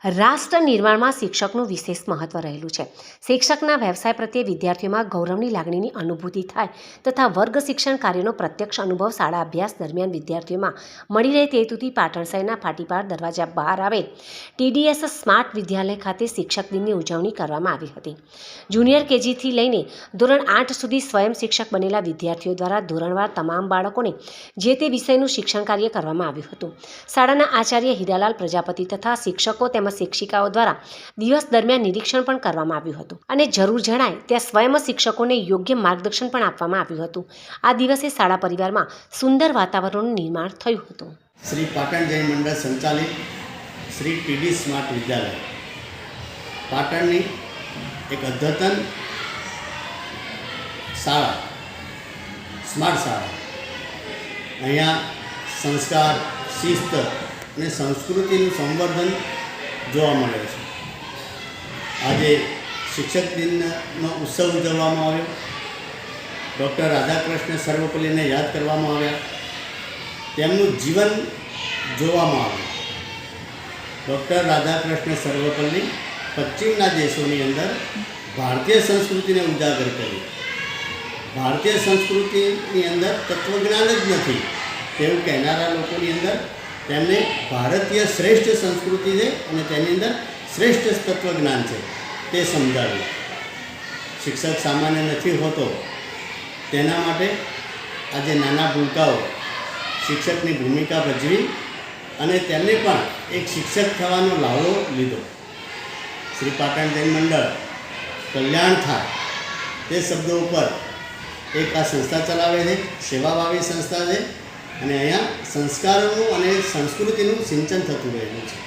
રાષ્ટ્ર નિર્માણમાં શિક્ષકનું વિશેષ મહત્વ રહેલું છે. શિક્ષકના વ્યવસાય પ્રત્યે વિદ્યાર્થીઓમાં ગૌરવની લાગણીની અનુભૂતિ થાય તથા વર્ગ શિક્ષણ કાર્યનો પ્રત્યક્ષ અનુભવ શાળા અભ્યાસ દરમિયાન વિદ્યાર્થીઓમાં મળી રહે તે હેતુથી પાટણ શહેરના ફાટીપાર દરવાજા બહાર આવેલ TDS સ્માર્ટ વિદ્યાલય ખાતે શિક્ષક દિનની ઉજવણી કરવામાં આવી હતી. જુનિયર KGથી લઈને ધોરણ 8 સુધી સ્વયં શિક્ષક બનેલા વિદ્યાર્થીઓ દ્વારા ધોરણવાર તમામ બાળકોને જે તે વિષયનું શિક્ષણ કાર્ય કરવામાં આવ્યું હતું. શાળાના આચાર્ય હીરાલાલ પ્રજાપતિ તથા શિક્ષકો તેમજ શિક્ષિકાઓ દ્વારા દિવસ દરમિયાન નિરીક્ષણ પણ કરવામાં આવ્યું હતું અને જરૂર જણાય ત્યાં સ્વયં શિક્ષકોને યોગ્ય માર્ગદર્શન પણ આપવામાં આવ્યું હતું. આ દિવસે શાળા પરિવારમાં સુંદર વાતાવરણનું નિર્માણ થયું હતું. શ્રી પાટણ જૈન મંડળ સંચાલિત શ્રી TD સ્માર્ટ વિદ્યાલય પાટણની એક અદ્યતન શાળા, સ્માર્ટ શાળા. અહીંયા સંસ્કાર, શિસ્ત અને સંસ્કૃતિનું સંવર્ધન જોવા મળે છે. આજે શિક્ષક દિનનો ઉત્સવ ઉજવવામાં આવ્યો. ડૉક્ટર રાધાકૃષ્ણ સર્વપલ્લીને યાદ કરવામાં આવ્યા. તેમનું જીવન જોવામાં આવ્યું. ડૉક્ટર રાધાકૃષ્ણ સર્વપલ્લી પશ્ચિમના દેશોની અંદર ભારતીય સંસ્કૃતિને ઉજાગર કરી. ભારતીય સંસ્કૃતિની અંદર તત્વજ્ઞાન જ નથી તેવું કહેનારા લોકોની અંદર તેમને ભારતીય શ્રેષ્ઠ સંસ્કૃતિ છે અને તેની અંદર શ્રેષ્ઠ તત્વજ્ઞાન છે તે સમજાવ્યું. શિક્ષક સામાન્ય નથી હોતો, તેના માટે આજે નાના ભૂલકાઓ શિક્ષકની ભૂમિકા ભજવી અને તેમને પણ એક શિક્ષક થવાનો લાવો લીધો. શ્રી પાટણ જૈન મંડળ કલ્યાણ થાય તે શબ્દો ઉપર એક આ સંસ્થા ચલાવે છે, સેવાભાવી સંસ્થા છે અને અહીંયા સંસ્કારોનું અને સંસ્કૃતિનું સિંચન થતું રહેલું છે.